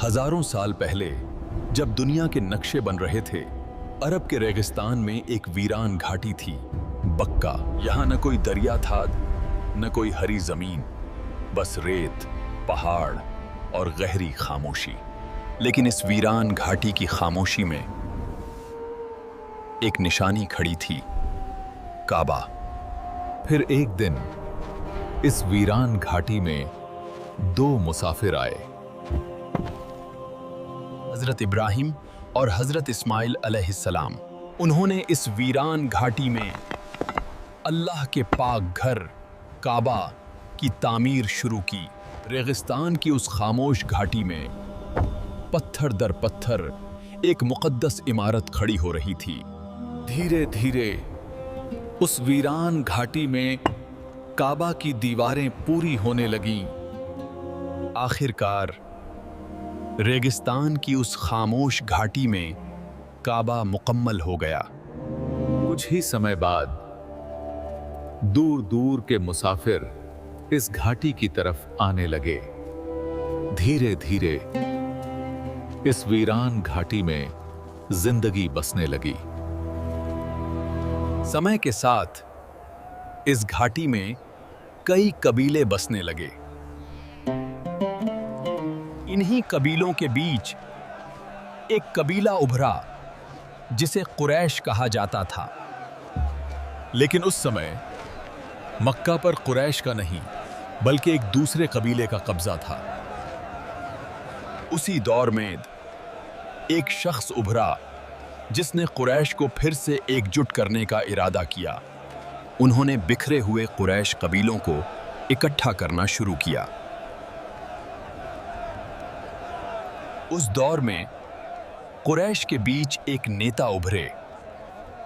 हजारों साल पहले जब दुनिया के नक्शे बन रहे थे, अरब के रेगिस्तान में एक वीरान घाटी थी, बक्का। यहाँ न कोई दरिया था, न कोई हरी जमीन, बस रेत, पहाड़ और गहरी खामोशी। लेकिन इस वीरान घाटी की खामोशी में एक निशानी खड़ी थी, काबा। फिर एक दिन इस वीरान घाटी में दो मुसाफिर आए, हजरत इब्राहिम और हजरत इस्माइल अलैहिस्सलाम। उन्होंने इस वीरान घाटी में अल्लाह के पाक घर काबा की तामीर शुरू की। रेगिस्तान की उस खामोश घाटी में पत्थर दर पत्थर एक मुक़द्दस इमारत खड़ी हो रही थी। धीरे धीरे उस वीरान घाटी में काबा की दीवारें पूरी होने लगीं। आखिरकार रेगिस्तान की उस खामोश घाटी में काबा मुकम्मल हो गया। कुछ ही समय बाद दूर दूर के मुसाफिर इस घाटी की तरफ आने लगे। धीरे धीरे इस वीरान घाटी में जिंदगी बसने लगी। समय के साथ इस घाटी में कई कबीले बसने लगे। इन्हीं कबीलों के बीच एक कबीला उभरा जिसे कुरैश कहा जाता था। लेकिन उस समय मक्का पर कुरैश का नहीं, बल्कि एक दूसरे कबीले का कब्जा था। उसी दौर में एक शख्स उभरा जिसने कुरैश को फिर से एकजुट करने का इरादा किया। उन्होंने बिखरे हुए कुरैश कबीलों को इकट्ठा करना शुरू किया। उस दौर में कुरैश के बीच एक नेता उभरे।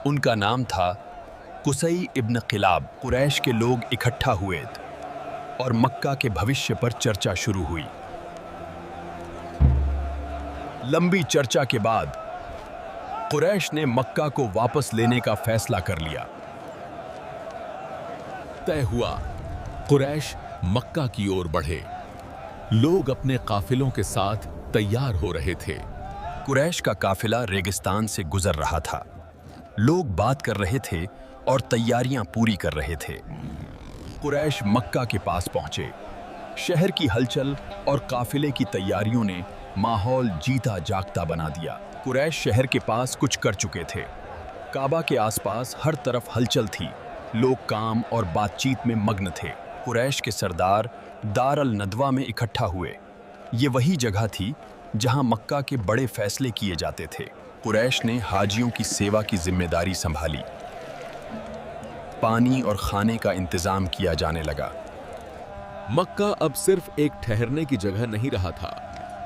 उनका नाम था कुसई इब्न किलाब। कुरैश के लोग इकट्ठा हुए और मक्का के भविष्य पर चर्चा शुरू हुई। लंबी चर्चा के बाद कुरैश ने मक्का को वापस लेने का फैसला कर लिया। तय हुआ कुरैश मक्का की ओर बढ़े। लोग अपने काफिलों के साथ तैयार हो रहे थे। कुरैश का काफिला रेगिस्तान से गुजर रहा था। लोग बात कर रहे थे और तैयारियां पूरी कर रहे थे। कुरैश मक्का के पास पहुंचे। शहर की हलचल और काफिले की तैयारियों ने माहौल जीता जागता बना दिया। कुरैश शहर के पास कुछ कर चुके थे। काबा के आसपास हर तरफ हलचल थी। लोग काम और बातचीत में मग्न थे। कुरैश के सरदार दार अल नदवा में इकट्ठा हुए। ये वही जगह थी जहां मक्का के बड़े फैसले किए जाते थे। कुरैश ने हाजियों की सेवा की जिम्मेदारी संभाली। पानी और खाने का इंतजाम किया जाने लगा। मक्का अब सिर्फ एक ठहरने की जगह नहीं रहा था।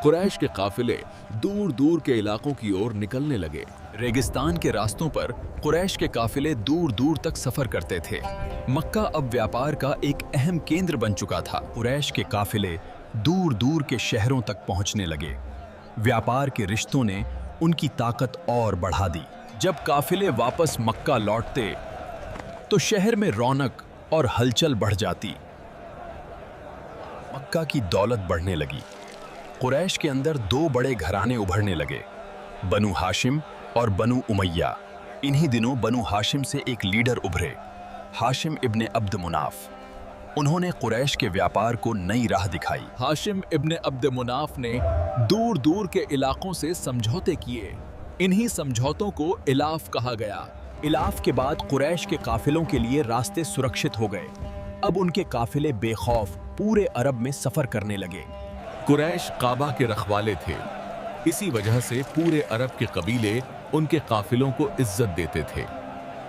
कुरैश के काफिले दूर दूर के इलाकों की ओर निकलने लगे। रेगिस्तान के रास्तों पर कुरैश के काफिले दूर दूर तक सफर करते थे। मक्का अब व्यापार का एक अहम केंद्र बन चुका था। कुरैश के काफिले दूर दूर के शहरों तक पहुंचने लगे। व्यापार के रिश्तों ने उनकी ताकत और बढ़ा दी। जब काफिले वापस मक्का लौटते तो शहर में रौनक और हलचल बढ़ जाती। मक्का की दौलत बढ़ने लगी। कुरैश के अंदर दो बड़े घराने उभरने लगे, बनु हाशिम और बनु उमैया। इन्हीं दिनों बनु हाशिम से एक लीडर उभरे, हाशिम इब्ने अब्द मुनाफ। उन्होंने कुरैश के व्यापार को नई राह दिखाई। हाशिम इब्ने अब्द मुनाफ ने दूर दूर के इलाकों से समझौते किए। इन्हीं समझौतों को इलाफ कहा गया। इलाफ के बाद कुरैश के काफिलों के लिए रास्ते सुरक्षित हो गए। अब उनके काफिले बेखौफ पूरे अरब में सफर करने लगे। कुरैश काबा के रखवाले थे। इसी वजह से पूरे अरब के कबीले उनके काफिलों को इज्जत देते थे।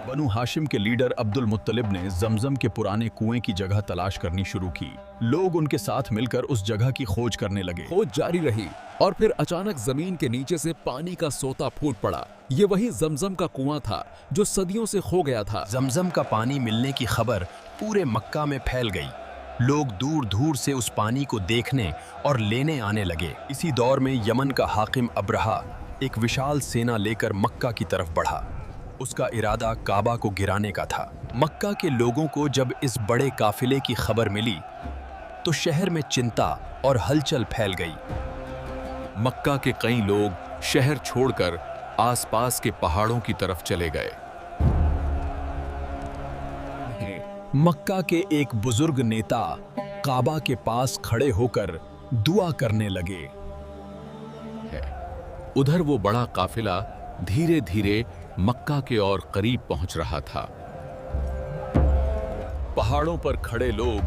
बनु हाशिम के लीडर अब्दुल मुत्तलिब ने जमजम के पुराने कुएं की जगह तलाश करनी शुरू की। लोग उनके साथ मिलकर उस जगह की खोज करने लगे। खोज जारी रही और फिर अचानक जमीन के नीचे से पानी का सोता फूट पड़ा। ये वही जमजम का कुआं था जो सदियों से खो गया था। जमजम का पानी मिलने की खबर पूरे मक्का में फैल गई। लोग दूर दूर से उस पानी को देखने और लेने आने लगे। इसी दौर में यमन का हाकिम अब्रहा एक विशाल सेना लेकर मक्का की तरफ बढ़ा। उसका इरादा काबा को गिराने का था। मक्का के लोगों को जब इस बड़े काफिले की खबर मिली तो शहर में चिंता और हलचल फैल गई। मक्का के कई लोग शहर छोड़कर आसपास के पहाड़ों की तरफ चले गए। मक्का के एक बुजुर्ग नेता काबा के पास खड़े होकर दुआ करने लगे। उधर वो बड़ा काफिला धीरे धीरे मक्का के और करीब पहुंच रहा था। पहाड़ों पर खड़े लोग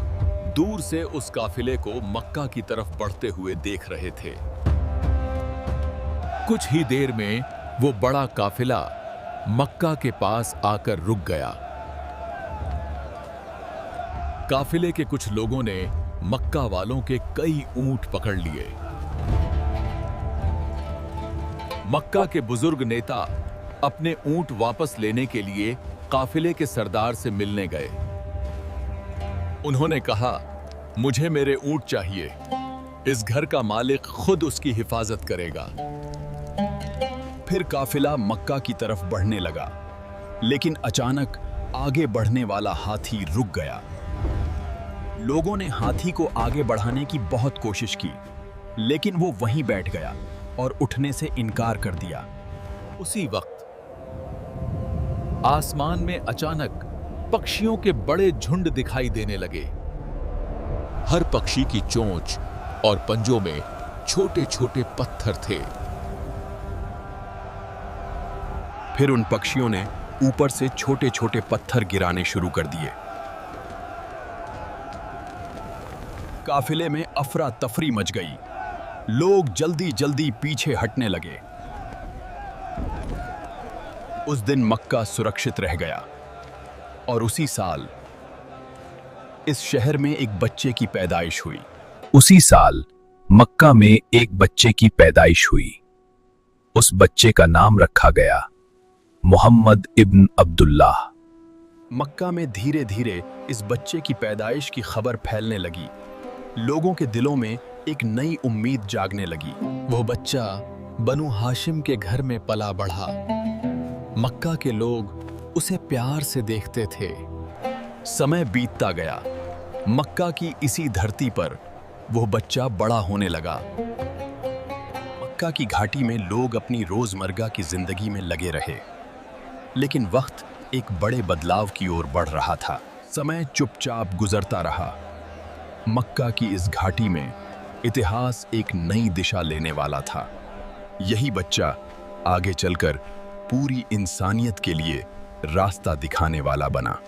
दूर से उस काफिले को मक्का की तरफ बढ़ते हुए देख रहे थे। कुछ ही देर में वो बड़ा काफिला मक्का के पास आकर रुक गया। काफिले के कुछ लोगों ने मक्का वालों के कई ऊंट पकड़ लिए। मक्का के बुजुर्ग नेता अपने ऊंट वापस लेने के लिए काफिले के सरदार से मिलने गए। उन्होंने कहा, मुझे मेरे ऊंट चाहिए, इस घर का मालिक खुद उसकी हिफाजत करेगा। फिर काफिला मक्का की तरफ बढ़ने लगा, लेकिन अचानक आगे बढ़ने वाला हाथी रुक गया। लोगों ने हाथी को आगे बढ़ाने की बहुत कोशिश की, लेकिन वो वहीं बैठ गया और उठने से इनकार कर दिया। उसी वक्त आसमान में अचानक पक्षियों के बड़े झुंड दिखाई देने लगे। हर पक्षी की चोंच और पंजों में छोटे छोटे पत्थर थे। फिर उन पक्षियों ने ऊपर से छोटे छोटे पत्थर गिराने शुरू कर दिए। काफिले में अफरा तफरी मच गई। लोग जल्दी जल्दी पीछे हटने लगे। उस दिन मक्का सुरक्षित रह गया और उसी साल इस शहर में एक बच्चे की पैदाइश हुई। उसी साल मक्का में एक बच्चे की पैदाइश हुई। उस बच्चे का नाम रखा गया मोहम्मद इब्न अब्दुल्लाह। मक्का में धीरे धीरे इस बच्चे की पैदाइश की खबर फैलने लगी। लोगों के दिलों में एक नई उम्मीद जागने लगी। वो बच्चा बनु हाशिम के घर में पला बढ़ा। मक्का के लोग उसे प्यार से देखते थे। समय बीतता गया। मक्का की इसी धरती पर वो बच्चा बड़ा होने लगा। मक्का की घाटी में लोग अपनी रोजमर्रा की जिंदगी में लगे रहे, लेकिन वक्त एक बड़े बदलाव की ओर बढ़ रहा था। समय चुपचाप गुजरता रहा। मक्का की इस घाटी में इतिहास एक नई दिशा लेने वाला था। यही बच्चा आगे चलकर पूरी इंसानियत के लिए रास्ता दिखाने वाला बना।